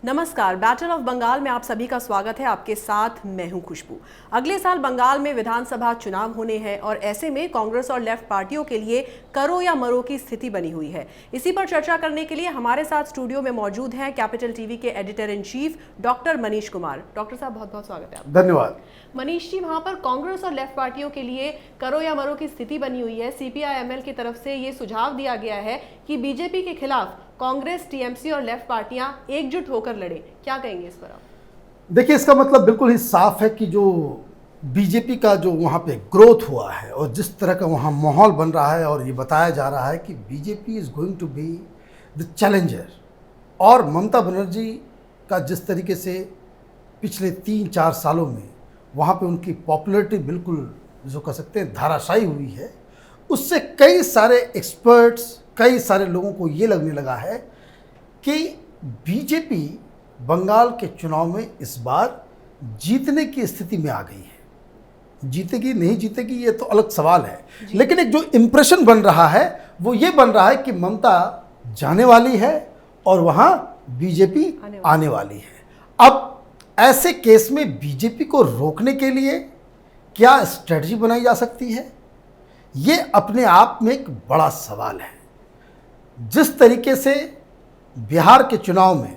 नमस्कार, battle of Bengal में आप सभी का स्वागत है। आपके साथ मैं हूं खुशबू। अगले साल बंगाल में विधानसभा चुनाव होने हैं और ऐसे में कांग्रेस और लेफ्ट पार्टियों के लिए करो या मरो की स्थिति बनी हुई है। इसी पर चर्चा करने के लिए हमारे साथ स्टूडियो में मौजूद हैं कैपिटल टीवी के editor in chief doctor Manish Kumar. Doctor साहब, बहुत बहुत स्वागत है आपका। धन्यवाद। मनीष जी, वहां पर कांग्रेस और लेफ्ट पार्टियों के लिए करो या मरो की स्थिति बनी हुई है। CPI-ML की तरफ से ये सुझाव दिया गया है कि बीजेपी के खिलाफ कांग्रेस, टीएमसी और लेफ्ट पार्टियां एकजुट होकर लड़े। क्या कहेंगे इस पर आप? देखिए, इसका मतलब बिल्कुल ही साफ है कि जो बीजेपी का जो वहाँ पे ग्रोथ हुआ है और जिस तरह का वहाँ माहौल बन रहा है और ये बताया जा रहा है कि BJP is going to be the challenger, और ममता बनर्जी का जिस तरीके से पिछले 3-4 सालों में वहाँ पे उनकी पॉपुलैरिटी बिल्कुल जो कह सकते हैं धाराशायी हुई है, उससे कई सारे एक्सपर्ट्स, कई सारे लोगों को ये लगने लगा है कि बीजेपी बंगाल के चुनाव में इस बार जीतने की स्थिति में आ गई है। जीतेगी नहीं जीतेगी ये तो अलग सवाल है, लेकिन एक जो इम्प्रेशन बन रहा है वो ये बन रहा है कि ममता जाने वाली है और वहाँ बीजेपी आने वाली है। अब ऐसे केस में बीजेपी को रोकने के लिए क्या स्ट्रेटजी बनाई जा सकती है, ये अपने आप में एक बड़ा सवाल है। जिस तरीके से बिहार के चुनाव में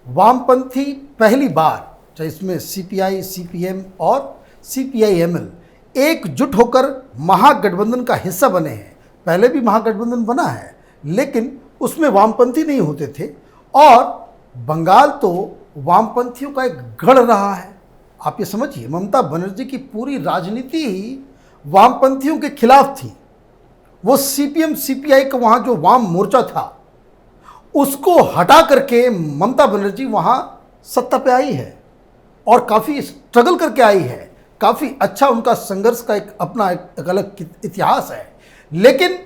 वामपंथी पहली बार, चाहे इसमें CPI, CPM और CPI-ML एकजुट होकर महागठबंधन का हिस्सा बने हैं। पहले भी महागठबंधन बना है लेकिन उसमें वामपंथी नहीं होते थे, और बंगाल तो वामपंथियों का एक गढ़ रहा है। आप ये समझिए, ममता बनर्जी की पूरी राजनीति ही वामपंथियों के खिलाफ थी। वो CPM, CPI का वहाँ जो वाम मोर्चा था उसको हटा करके ममता बनर्जी वहाँ सत्ता पे आई है और काफ़ी स्ट्रगल करके आई है। काफ़ी अच्छा उनका संघर्ष का एक अपना एक अलग इतिहास है, लेकिन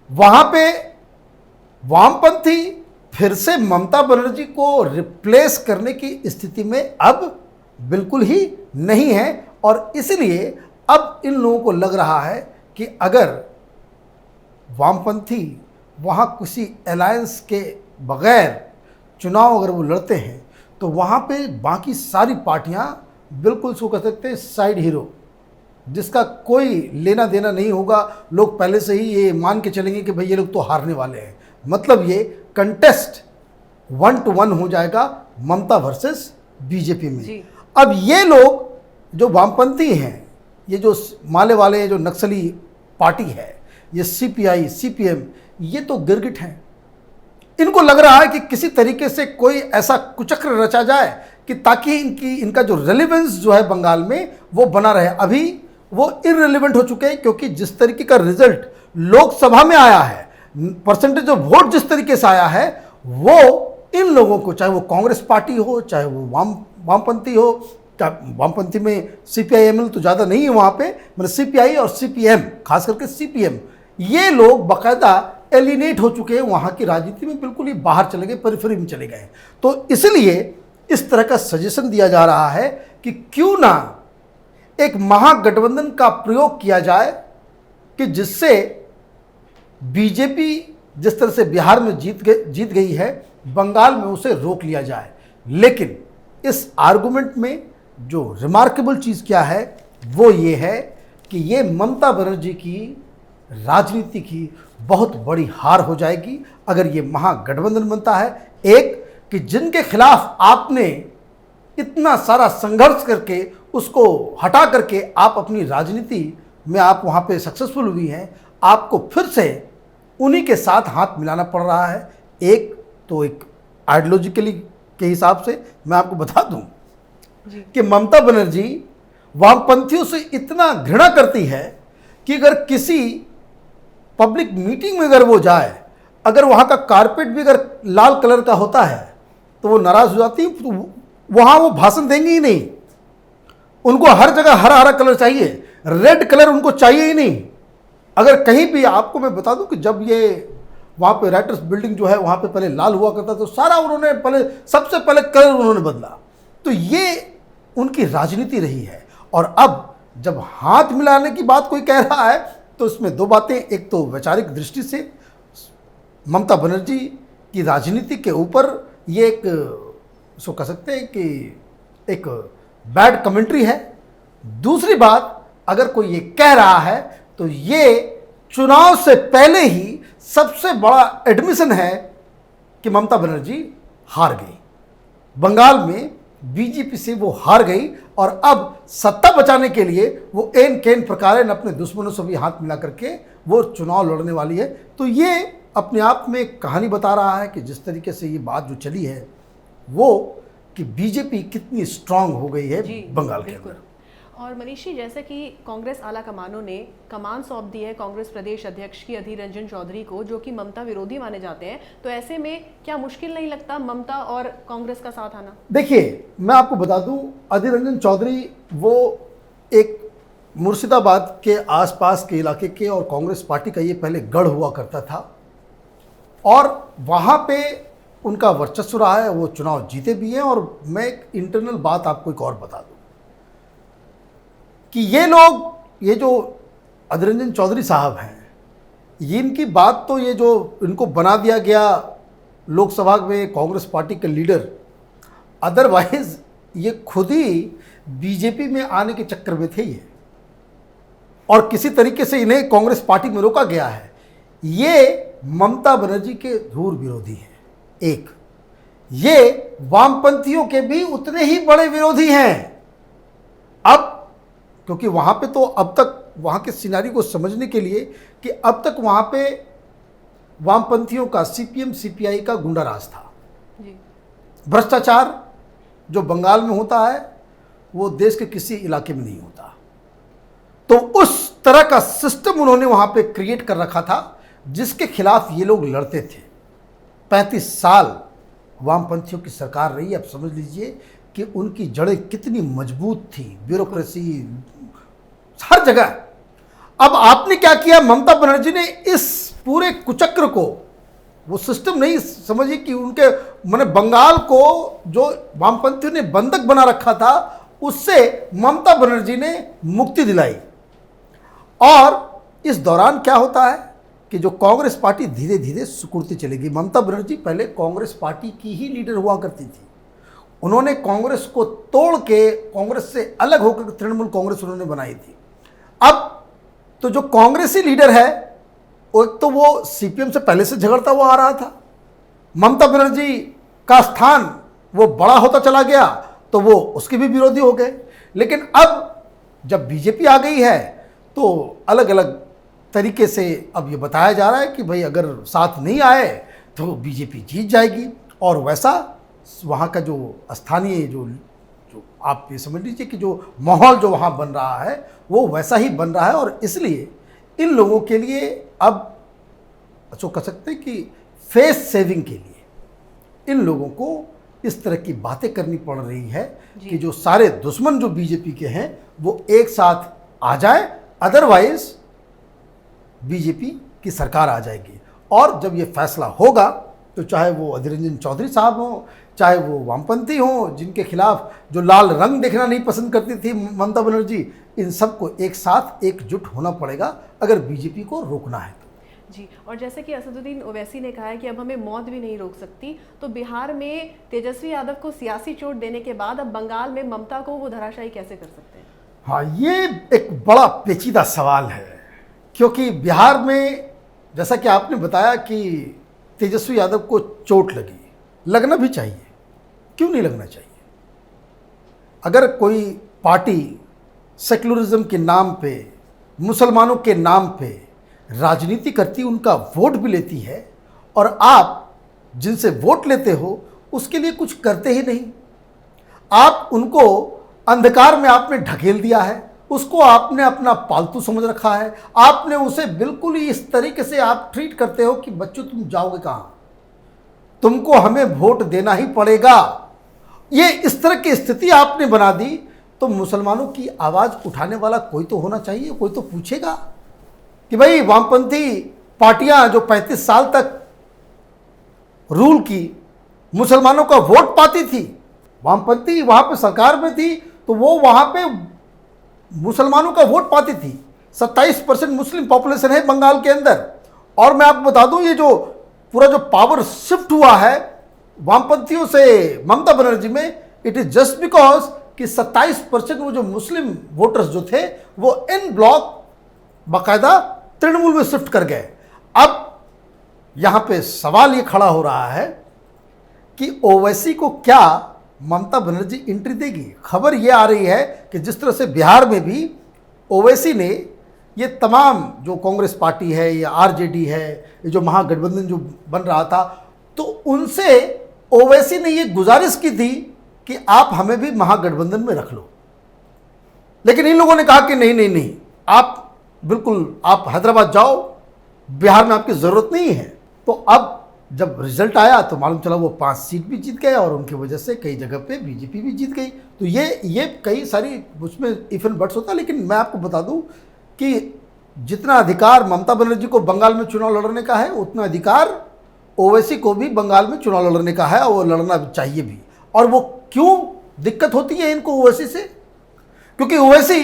वहाँ पे वामपंथी फिर से ममता बनर्जी को रिप्लेस करने की स्थिति में अब बिल्कुल ही नहीं है। और इसलिए अब इन लोगों को लग रहा है कि अगर वामपंथी वहाँ किसी अलायंस के बगैर चुनाव अगर वो लड़ते हैं तो वहाँ पे बाकी सारी पार्टियाँ बिल्कुल सो कह सकते हैं साइड हीरो, जिसका कोई लेना देना नहीं होगा। लोग पहले से ही ये मान के चलेंगे कि भाई ये लोग तो हारने वाले हैं। मतलब ये कंटेस्ट 1-to-1 हो जाएगा ममता वर्सेस बीजेपी में। अब ये लोग जो वामपंथी हैं, ये जो माले वाले जो नक्सली पार्टी है, ये CPI, CPM, ये तो गिरगिट हैं। इनको लग रहा है कि किसी तरीके से कोई ऐसा कुचक्र रचा जाए कि ताकि इनका जो रेलेवेंस जो है बंगाल में वो बना रहे। अभी वो इररिलेवेंट हो चुके हैं, क्योंकि जिस तरीके का रिजल्ट लोकसभा में आया है, परसेंटेज ऑफ वोट जिस तरीके से आया है, वो इन लोगों को, चाहे वो कांग्रेस पार्टी हो, चाहे वो वामपंथी हो, वामपंथी में CPI-ML तो ज़्यादा नहीं है वहाँ पे, मतलब CPI और CPM, खास करके CPM, ये लोग बाकायदा एलिनेट हो चुके हैं वहाँ की राजनीति में, बिल्कुल ही बाहर चले गए, पेरिफेरी में चले गए। तो इसलिए इस तरह का सजेशन दिया जा रहा है कि क्यों ना एक महागठबंधन का प्रयोग किया जाए कि जिससे बीजेपी जिस तरह से बिहार में जीत गई है, बंगाल में उसे रोक लिया जाए। लेकिन इस आर्गुमेंट में जो रिमार्केबल चीज़ क्या है वो ये है कि ये ममता बनर्जी की राजनीति की बहुत बड़ी हार हो जाएगी अगर ये महागठबंधन बनता है। एक कि जिनके खिलाफ आपने इतना सारा संघर्ष करके उसको हटा करके आप अपनी राजनीति में आप वहाँ पे सक्सेसफुल हुई हैं, आपको फिर से उन्हीं के साथ हाथ मिलाना पड़ रहा है। एक तो एक आइडियोलॉजिकली के हिसाब से मैं आपको बता दूं कि ममता बनर्जी वामपंथियों से इतना घृणा करती है कि अगर किसी पब्लिक मीटिंग में अगर वो जाए, अगर वहाँ का कारपेट भी अगर लाल कलर का होता है तो वो नाराज़ हो जाती है, तो वहाँ वो भाषण देंगे ही नहीं। उनको हर जगह हरा हरा कलर चाहिए, रेड कलर उनको चाहिए ही नहीं। अगर कहीं भी, आपको मैं बता दूं कि जब ये वहाँ पे राइटर्स बिल्डिंग जो है वहाँ पे पहले लाल हुआ करता, तो सारा उन्होंने पहले सबसे पहले कलर उन्होंने बदला। तो ये उनकी राजनीति रही है। और अब जब हाथ मिलाने की बात कोई कह रहा है तो इसमें दो बातें, एक तो वैचारिक दृष्टि से ममता बनर्जी की राजनीति के ऊपर ये एक उसको कह सकते हैं कि एक बैड कमेंट्री है। दूसरी बात, अगर कोई ये कह रहा है तो ये चुनाव से पहले ही सबसे बड़ा एडमिशन है कि ममता बनर्जी हार गई। बंगाल में बीजेपी से वो हार गई और अब सत्ता बचाने के लिए वो एन केन प्रकार अपने दुश्मनों से भी हाथ मिला करके वो चुनाव लड़ने वाली है। तो ये अपने आप में एक कहानी बता रहा है कि जिस तरीके से ये बात जो चली है वो कि बीजेपी कितनी स्ट्रांग हो गई है बंगाल के अंदर। और मनीष जी, जैसे कि कांग्रेस आला कमानों ने कमान सौंप दी है कांग्रेस प्रदेश अध्यक्ष की अधीर रंजन चौधरी को, जो कि ममता विरोधी माने जाते हैं, तो ऐसे में क्या मुश्किल नहीं लगता ममता और कांग्रेस का साथ आना? देखिए, मैं आपको बता दूं, अधीर रंजन चौधरी वो एक मुर्शिदाबाद के आसपास के इलाके के और कांग्रेस पार्टी का ये पहले गढ़ हुआ करता था और वहाँ पे उनका वर्चस्व रहा है, वो चुनाव जीते भी हैं। और मैं एक इंटरनल बात आपको एक और बता दूं कि ये लोग, ये जो अधीर रंजन चौधरी साहब हैं, ये इनकी बात तो ये जो इनको बना दिया गया लोकसभा में कांग्रेस पार्टी के लीडर, अदरवाइज ये खुद ही बीजेपी में आने के चक्कर में थे ये, और किसी तरीके से इन्हें कांग्रेस पार्टी में रोका गया है। ये ममता बनर्जी के धूर विरोधी हैं। एक ये वामपंथियों के भी उतने ही बड़े विरोधी हैं। अब क्योंकि वहाँ पे तो अब तक वहाँ के सिनारी को समझने के लिए कि अब तक वहाँ पे वामपंथियों का सीपीएम सीपीआई का गुंडा राज था। भ्रष्टाचार जो बंगाल में होता है वो देश के किसी इलाके में नहीं होता। तो उस तरह का सिस्टम उन्होंने वहाँ पे क्रिएट कर रखा था जिसके खिलाफ ये लोग लड़ते थे। 35 साल वामपंथियों की सरकार रही। अब समझ लीजिए कि उनकी जड़ें कितनी मजबूत थी, ब्यूरोक्रेसी हर जगह। अब आपने क्या किया, ममता बनर्जी ने इस पूरे कुचक्र को, वो सिस्टम नहीं समझिए कि उनके मैंने बंगाल को जो वामपंथियों ने बंधक बना रखा था उससे ममता बनर्जी ने मुक्ति दिलाई। और इस दौरान क्या होता है कि जो कांग्रेस पार्टी धीरे धीरे सुकुड़ती चलेगी। ममता बनर्जी पहले कांग्रेस पार्टी की ही लीडर हुआ करती थी। उन्होंने कांग्रेस को तोड़ के कांग्रेस से अलग होकर तृणमूल कांग्रेस उन्होंने बनाई थी। अब तो जो कांग्रेसी लीडर है तो वो सीपीएम से पहले से झगड़ता हुआ आ रहा था। ममता बनर्जी का स्थान वो बड़ा होता चला गया तो वो उसके भी विरोधी हो गए। लेकिन अब जब बीजेपी आ गई है तो अलग अलग तरीके से अब ये बताया जा रहा है कि भाई अगर साथ नहीं आए तो बीजेपी जीत जाएगी। और वैसा वहाँ का जो स्थानीय जो आप ये समझ लीजिए कि जो माहौल जो वहाँ बन रहा है वो वैसा ही बन रहा है। और इसलिए इन लोगों के लिए अब जो कह सकते हैं कि फेस सेविंग के लिए इन लोगों को इस तरह की बातें करनी पड़ रही है कि जो सारे दुश्मन जो बीजेपी के हैं वो एक साथ आ जाए, अदरवाइज बीजेपी की सरकार आ जाएगी। और जब ये फैसला होगा तो चाहे वो अधीर रंजन चौधरी साहब हों, चाहे वो वामपंथी हों जिनके खिलाफ जो लाल रंग देखना नहीं पसंद करती थी ममता बनर्जी, इन सबको एक साथ एकजुट होना पड़ेगा अगर बीजेपी को रोकना है तो। जी, और जैसे कि असदुद्दीन ओवैसी ने कहा है कि अब हमें मौत भी नहीं रोक सकती, तो बिहार में तेजस्वी यादव को सियासी चोट देने के बाद अब बंगाल में ममता को वो धराशायी कैसे कर सकते हैं? हाँ, ये एक बड़ा पेचीदा सवाल है क्योंकि बिहार में जैसा कि आपने बताया कि तेजस्वी यादव को चोट लगी, लगना भी चाहिए, क्यों नहीं लगना चाहिए। अगर कोई पार्टी सेक्युलरिज्म के नाम पे, मुसलमानों के नाम पे राजनीति करती, उनका वोट भी लेती है और आप जिनसे वोट लेते हो उसके लिए कुछ करते ही नहीं, आप उनको अंधकार में आपने ढकेल दिया है, उसको आपने अपना पालतू समझ रखा है, आपने उसे बिल्कुल ही इस तरीके से आप ट्रीट करते हो कि बच्चों तुम जाओगे कहाँ, तुमको हमें वोट देना ही पड़ेगा। ये इस तरह की स्थिति आपने बना दी तो मुसलमानों की आवाज़ उठाने वाला कोई तो होना चाहिए, कोई तो पूछेगा कि भाई वामपंथी पार्टियां जो 35 साल तक रूल की, मुसलमानों का वोट पाती थी, वामपंथी वहाँ पे सरकार में थी तो वो वहाँ पे मुसलमानों का वोट पाती थी। 27% मुस्लिम पॉपुलेशन है बंगाल के अंदर। और मैं आपको बता दूं ये जो पूरा जो पावर शिफ्ट हुआ है वामपंथियों से ममता बनर्जी में, इट इज जस्ट बिकॉज कि 27% वो जो मुस्लिम वोटर्स जो थे वो इन ब्लॉक बाकायदा तृणमूल में शिफ्ट कर गए। अब यहां पे सवाल ये खड़ा हो रहा है कि ओवैसी को क्या ममता बनर्जी एंट्री देगी। खबर ये आ रही है कि जिस तरह से बिहार में भी ओवैसी ने ये तमाम जो कांग्रेस पार्टी है, ये आरजेडी है, ये जो महागठबंधन जो बन रहा था, तो उनसे ओवैसी ने ये गुजारिश की थी कि आप हमें भी महागठबंधन में रख लो। लेकिन इन लोगों ने कहा कि नहीं नहीं नहीं, आप बिल्कुल आप हैदराबाद जाओ, बिहार में आपकी ज़रूरत नहीं है। तो अब जब रिजल्ट आया तो मालूम चला वो 5 सीट भी जीत गए और उनकी वजह से कई जगह पे बीजेपी भी जीत गई। तो ये कई सारी उसमें इफ एंड बट्स होता है। लेकिन मैं आपको बता दूं कि जितना अधिकार ममता बनर्जी को बंगाल में चुनाव लड़ने का है, उतना अधिकार ओवैसी को भी बंगाल में चुनाव लड़ने का है, और वो लड़ना चाहिए भी। और वो क्यों दिक्कत होती है इनको ओवैसी से? क्योंकि ओवैसी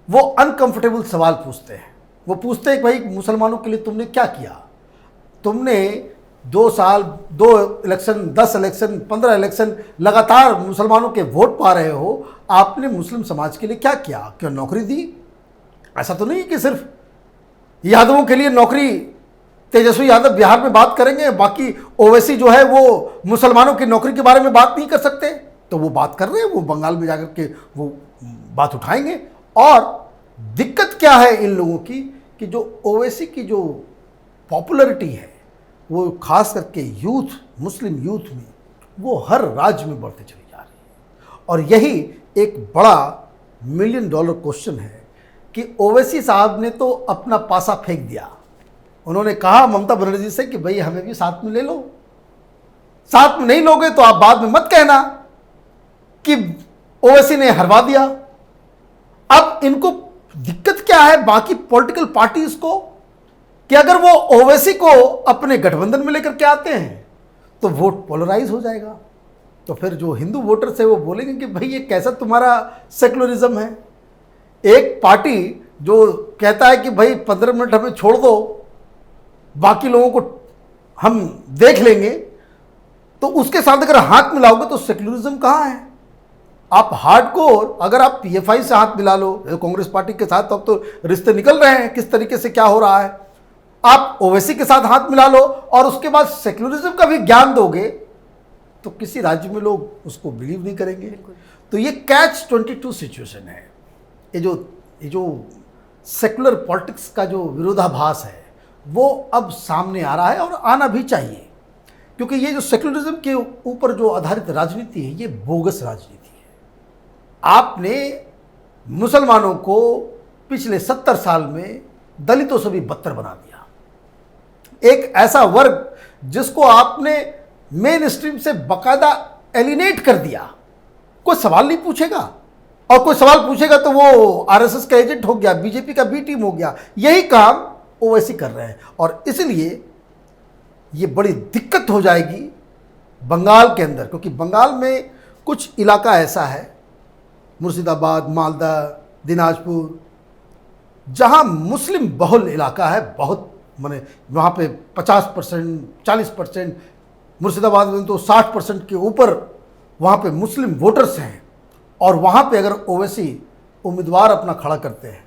वो अनकंफर्टेबल सवाल पूछते हैं। वो पूछते हैं कि भाई मुसलमानों के लिए तुमने क्या किया? तुमने 2 साल, 2 इलेक्शन, 10 इलेक्शन, 15 इलेक्शन लगातार मुसलमानों के वोट पा रहे हो, आपने मुस्लिम समाज के लिए क्या किया? क्यों नौकरी दी? ऐसा तो नहीं कि सिर्फ यादवों के लिए नौकरी तेजस्वी यादव बिहार में बात करेंगे, बाकी ओवैसी जो है वो मुसलमानों की नौकरी के बारे में बात नहीं कर सकते। तो वो बात कर रहे हैं, वो बंगाल में जाकर के वो बात उठाएंगे। और दिक्कत क्या है इन लोगों की कि जो ओवैसी की जो पॉपुलैरिटी है वो खास करके यूथ, मुस्लिम यूथ में, वो हर राज्य में बढ़ते चली जा रही है। और यही एक बड़ा $1 मिलियन क्वेश्चन है कि ओवैसी साहब ने तो अपना पासा फेंक दिया। उन्होंने कहा ममता बनर्जी से कि भाई हमें भी साथ में ले लो, साथ में नहीं लोगे तो आप बाद में मत कहना कि ओवैसी ने हरवा दिया। अब इनको दिक्कत क्या है बाकी पॉलिटिकल पार्टीज को कि अगर वो ओवैसी को अपने गठबंधन में लेकर के आते हैं तो वोट पोलराइज हो जाएगा। तो फिर जो हिंदू वोटर्स है वो बोलेंगे कि भाई ये कैसा तुम्हारा सेकुलरिज्म है। एक पार्टी जो कहता है कि भाई 15 मिनट हमें छोड़ दो, बाकी लोगों को हम देख लेंगे, तो उसके साथ अगर हाथ मिलाओगे तो सेकुलरिज्म कहाँ है? आप हार्डकोर, अगर आप पीएफआई से हाथ मिला लो, कांग्रेस पार्टी के साथ, अब तो रिश्ते निकल रहे हैं किस तरीके से क्या हो रहा है, आप ओवैसी के साथ हाथ मिला लो और उसके बाद सेकुलरिज्म का भी ज्ञान दोगे, तो किसी राज्य में लोग उसको बिलीव नहीं करेंगे। तो ये catch-22 सिचुएशन है। ये जो सेकुलर पॉलिटिक्स का जो विरोधाभास है वो अब सामने आ रहा है और आना भी चाहिए, क्योंकि ये जो सेकुलरिज्म के ऊपर जो आधारित राजनीति है ये बोगस राजनीति है। आपने मुसलमानों को पिछले 70 साल में दलितों से भी बदतर बना दिया। एक ऐसा वर्ग जिसको आपने मेन स्ट्रीम से बाकायदा एलिनेट कर दिया, कोई सवाल नहीं पूछेगा, और कोई सवाल पूछेगा तो वो आरएसएस का एजेंट हो गया, बीजेपी का बी टीम हो गया। यही काम ओवैसी कर रहे हैं और इसलिए ये बड़ी दिक्कत हो जाएगी बंगाल के अंदर, क्योंकि बंगाल में कुछ इलाका ऐसा है, मुर्शिदाबाद, मालदा, दिनाजपुर, जहां मुस्लिम बहुल इलाका है, बहुत माने वहाँ पे 50%, 40%, मुर्शिदाबाद में तो 60% के ऊपर वहाँ पे मुस्लिम वोटर्स हैं। और वहाँ पे अगर ओवैसी उम्मीदवार अपना खड़ा करते हैं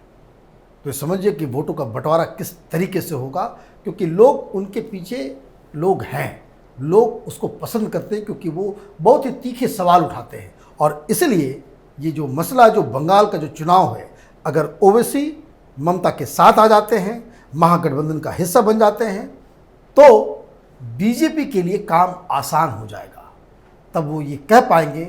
तो समझिए कि वोटों का बंटवारा किस तरीके से होगा, क्योंकि लोग उनके पीछे लोग हैं, लोग उसको पसंद करते हैं, क्योंकि वो बहुत ही तीखे सवाल उठाते हैं। और इसलिए ये जो मसला, जो बंगाल का जो चुनाव है, अगर ओवैसी ममता के साथ आ जाते हैं, महागठबंधन का हिस्सा बन जाते हैं, तो बीजेपी के लिए काम आसान हो जाएगा। तब वो ये कह पाएंगे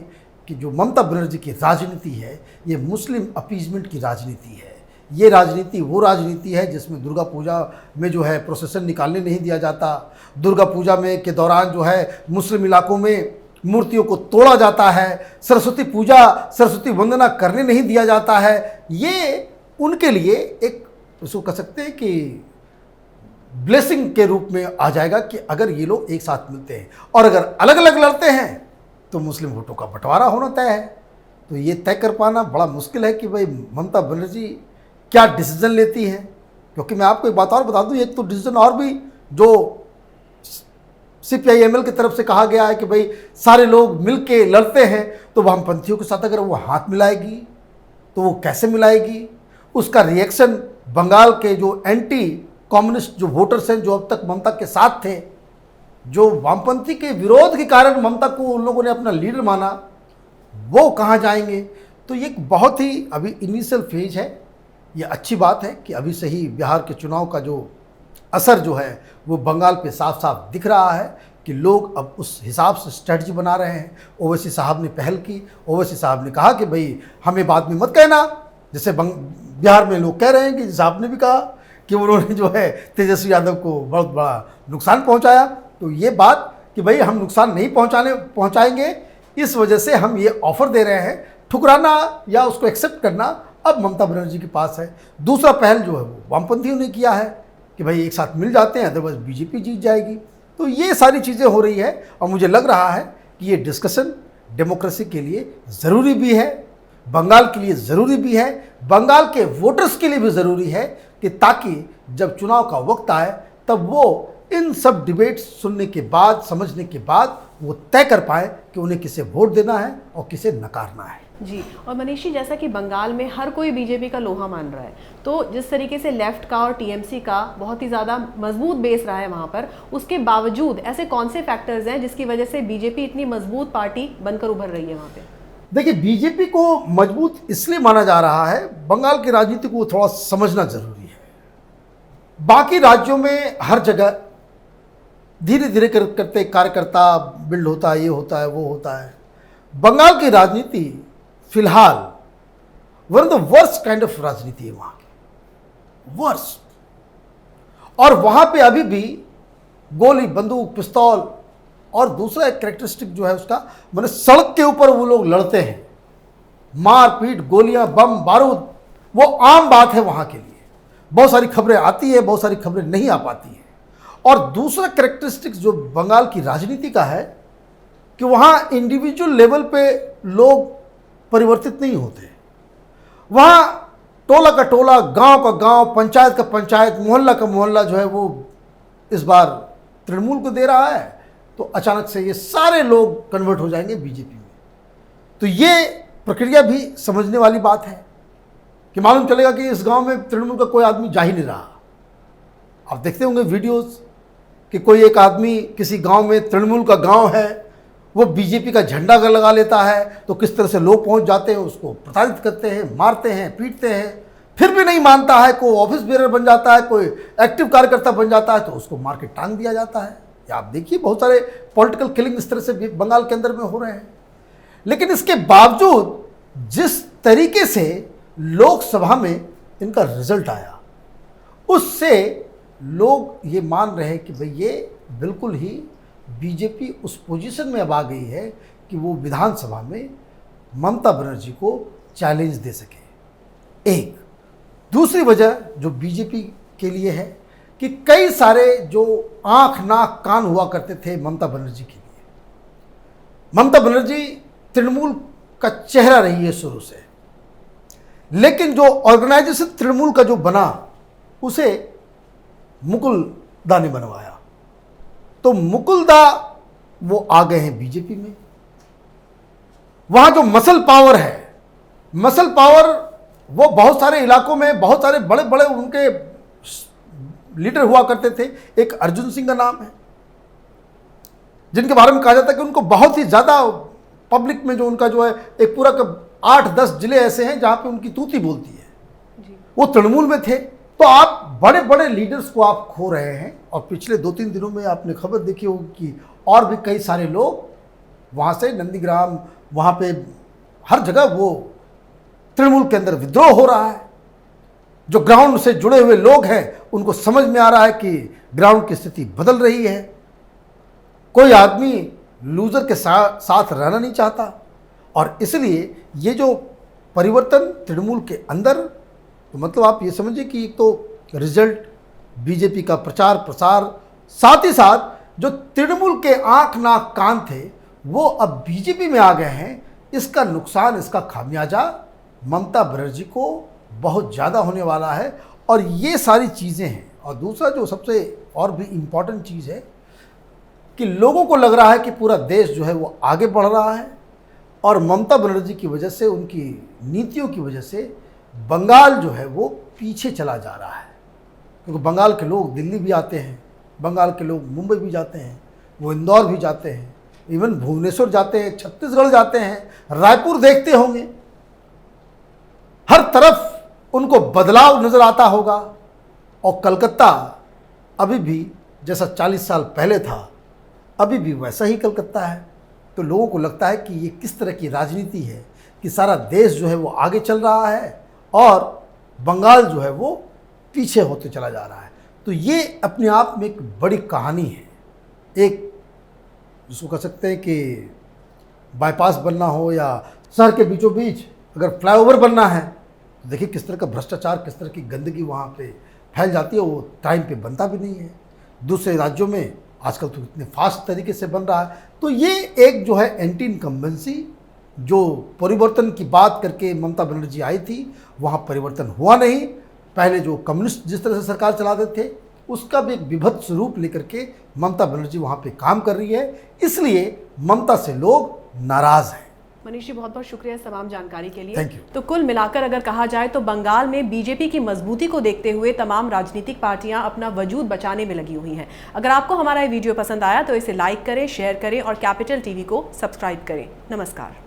कि जो ममता बनर्जी की राजनीति है ये मुस्लिम अपीजमेंट की राजनीति है। ये राजनीति वो राजनीति है जिसमें दुर्गा पूजा में जो है प्रोसेसन निकालने नहीं दिया जाता, दुर्गा पूजा में के दौरान जो है मुस्लिम इलाकों में मूर्तियों को तोड़ा जाता है, सरस्वती पूजा, सरस्वती वंदना करने नहीं दिया जाता है। ये उनके लिए एक, उसको कह सकते हैं कि ब्लेसिंग के रूप में आ जाएगा कि अगर ये लोग एक साथ मिलते हैं, और अगर अलग अलग लड़ते हैं तो मुस्लिम वोटों का बंटवारा होना तय है। तो ये तय कर पाना बड़ा मुश्किल है कि भाई ममता बनर्जी क्या डिसीजन लेती हैं। क्योंकि मैं आपको एक बात और बता दूं, एक तो डिसीजन और भी जो CPI-ML की तरफ से कहा गया है कि भाई सारे लोग मिलके लड़ते हैं, तो वामपंथियों के साथ अगर वो हाथ मिलाएगी तो वो कैसे मिलाएगी? उसका रिएक्शन बंगाल के जो एंटी कम्युनिस्ट जो वोटर्स हैं, जो अब तक ममता के साथ थे, जो वामपंथी के विरोध के कारण ममता को उन लोगों ने अपना लीडर माना, वो कहाँ जाएंगे? तो ये एक बहुत ही अभी इनिशियल फेज है। ये अच्छी बात है कि अभी से ही बिहार के चुनाव का जो असर जो है वो बंगाल पे साफ साफ दिख रहा है कि लोग अब उस हिसाब से स्ट्रेटजी बना रहे हैं। ओवैसी साहब ने पहल की। ओवैसी साहब ने कहा कि भाई हमें बाद में मत कहना, जैसे बिहार में लोग कह रहे हैं कि जैसे आपने भी कहा कि उन्होंने जो है तेजस्वी यादव को बहुत बड़ा नुकसान पहुंचाया। तो ये बात कि भाई हम नुकसान नहीं पहुंचाएंगे, इस वजह से हम ये ऑफर दे रहे हैं। ठुकराना या उसको एक्सेप्ट करना अब ममता बनर्जी के पास है। दूसरा पहल जो है वो वामपंथियों ने किया है कि भाई एक साथ मिल जाते हैं, अदरवाइज बीजेपी जीत जाएगी। तो ये सारी चीज़ें हो रही है और मुझे लग रहा है कि ये डिस्कशन डेमोक्रेसी के लिए ज़रूरी भी है, बंगाल के लिए ज़रूरी भी है, बंगाल के वोटर्स के लिए भी ज़रूरी है कि ताकि जब चुनाव का वक्त आए तब वो इन सब डिबेट्स सुनने के बाद, समझने के बाद वो तय कर पाए कि उन्हें किसे वोट देना है और किसे नकारना है। जी, और मनीष जी, जैसा कि बंगाल में हर कोई बीजेपी का लोहा मान रहा है, तो जिस तरीके से लेफ्ट का और टीएमसी का बहुत ही ज़्यादा मजबूत बेस रहा है वहाँ पर, उसके बावजूद ऐसे कौन से फैक्टर्स हैं जिसकी वजह से बीजेपी इतनी मजबूत पार्टी बनकर उभर रही है वहाँ पे? देखिए, बीजेपी को मजबूत इसलिए माना जा रहा है, बंगाल की राजनीति को थोड़ा समझना जरूरी है। बाकी राज्यों में हर जगह धीरे धीरे करते कार्यकर्ता बिल्ड होता है, ये होता है, वो होता है। बंगाल की राजनीति फिलहाल one of the worst kind of राजनीति है वहां की, वर्स्ट। और वहां पे अभी भी गोली, बंदूक, पिस्तौल और दूसरा एक कैरेक्टरिस्टिक जो है उसका, मतलब सड़क के ऊपर वो लोग लड़ते हैं, मारपीट, गोलियां, बम, बारूद, वो आम बात है वहां के लिए। बहुत सारी खबरें आती है, बहुत सारी खबरें नहीं आ पाती है। और दूसरा कैरेक्टरिस्टिक्स जो बंगाल की राजनीति का है कि वहाँ इंडिविजुअल लेवल पे लोग परिवर्तित नहीं होते। वहाँ टोला का टोला, गांव का गांव, पंचायत का पंचायत, मोहल्ला का मोहल्ला जो है वो इस बार तृणमूल को दे रहा है, तो अचानक से ये सारे लोग कन्वर्ट हो जाएंगे बीजेपी में। तो ये प्रक्रिया भी समझने वाली बात है कि मालूम चलेगा कि इस गांव में तृणमूल का कोई आदमी जा ही नहीं रहा। आप देखते होंगे वीडियोस कि कोई एक आदमी किसी गांव में, तृणमूल का गांव है, वो बीजेपी का झंडा अगर लगा लेता है तो किस तरह से लोग पहुंच जाते हैं, उसको प्रताड़ित करते हैं, मारते हैं, पीटते हैं। फिर भी नहीं मानता है, कोई ऑफिस बेरर बन जाता है, कोई एक्टिव कार्यकर्ता बन जाता है तो उसको मार के टांग दिया जाता है। या आप देखिए बहुत सारे पॉलिटिकल किलिंग इस तरह से बंगाल के अंदर में हो रहे हैं। लेकिन इसके बावजूद जिस तरीके से लोकसभा में इनका रिजल्ट आया, उससे लोग ये मान रहे हैं कि भाई ये बिल्कुल ही बीजेपी उस पोजीशन में अब आ गई है कि वो विधानसभा में ममता बनर्जी को चैलेंज दे सके। एक दूसरी वजह जो बीजेपी के लिए है कि कई सारे जो आंख, नाक, कान हुआ करते थे ममता बनर्जी के लिए, ममता बनर्जी तृणमूल का चेहरा रही है शुरू से, लेकिन जो ऑर्गेनाइजेशन तृणमूल का जो बना उसे मुकुलदा ने बनवाया। तो मुकुलदा वो आ गए हैं बीजेपी में। वहां जो मसल पावर है, मसल पावर वो बहुत सारे इलाकों में बहुत सारे बड़े बड़े उनके लीडर हुआ करते थे। एक अर्जुन सिंह का नाम है जिनके बारे में कहा जाता है कि उनको बहुत ही ज़्यादा पब्लिक में जो उनका जो है एक पूरा 8-10 जिले ऐसे हैं जहाँ पे उनकी तूती बोलती है, वो तृणमूल में थे। तो आप बड़े बड़े लीडर्स को आप खो रहे हैं। और पिछले 2-3 दिनों में आपने खबर देखी होगी कि और भी कई सारे लोग वहाँ से नंदीग्राम, वहाँ पे हर जगह वो तृणमूल के अंदर विद्रोह हो रहा है। जो ग्राउंड से जुड़े हुए लोग हैं उनको समझ में आ रहा है कि ग्राउंड की स्थिति बदल रही है। कोई आदमी लूजर के साथ रहना नहीं चाहता। और इसलिए ये जो परिवर्तन तृणमूल के अंदर, तो मतलब आप ये समझिए कि एक तो रिजल्ट, बीजेपी का प्रचार प्रसार, साथ ही साथ जो तृणमूल के आंख, नाक, कान थे वो अब बीजेपी में आ गए हैं। इसका नुकसान, इसका खामियाजा ममता बनर्जी को बहुत ज़्यादा होने वाला है। और ये सारी चीज़ें हैं। और दूसरा जो सबसे और भी इम्पॉर्टेंट चीज़ है कि लोगों को लग रहा है कि पूरा देश जो है वो आगे बढ़ रहा है और ममता बनर्जी की वजह से, उनकी नीतियों की वजह से बंगाल जो है वो पीछे चला जा रहा है। क्योंकि बंगाल के लोग दिल्ली भी आते हैं, बंगाल के लोग मुंबई भी जाते हैं, वो इंदौर भी जाते हैं, इवन भुवनेश्वर जाते हैं, छत्तीसगढ़ जाते हैं, रायपुर देखते होंगे, हर तरफ उनको बदलाव नज़र आता होगा। और कलकत्ता अभी भी जैसा 40 साल पहले था, अभी भी वैसा ही कलकत्ता है। तो लोगों को लगता है कि ये किस तरह की राजनीति है कि सारा देश जो है वो आगे चल रहा है और बंगाल जो है वो पीछे होते चला जा रहा है। तो ये अपने आप में एक बड़ी कहानी है। एक जिसको कह सकते हैं कि बाईपास बनना हो या शहर के बीचों बीच अगर फ्लाईओवर बनना है तो देखिए किस तरह का भ्रष्टाचार, किस तरह की गंदगी वहाँ पे फैल जाती है, वो टाइम पे बनता भी नहीं है। दूसरे राज्यों में आजकल तो इतने फास्ट तरीके से बन रहा है। तो ये एक जो है एंटी इनकम्बेंसी, जो परिवर्तन की बात करके ममता बनर्जी आई थी, वहाँ परिवर्तन हुआ नहीं। पहले जो कम्युनिस्ट जिस तरह से सरकार चलाते थे उसका भी एक विभत्स रूप लेकर के ममता बनर्जी वहाँ पे काम कर रही है, इसलिए ममता से लोग नाराज़ हैं। मनीष जी, बहुत बहुत शुक्रिया इस तमाम जानकारी के लिए। Thank you. तो कुल मिलाकर अगर कहा जाए तो बंगाल में बीजेपी की मजबूती को देखते हुए तमाम राजनीतिक पार्टियां अपना वजूद बचाने में लगी हुई हैं। अगर आपको हमारा ये वीडियो पसंद आया तो इसे लाइक करें, शेयर करें और कैपिटल टीवी को सब्सक्राइब करें। नमस्कार।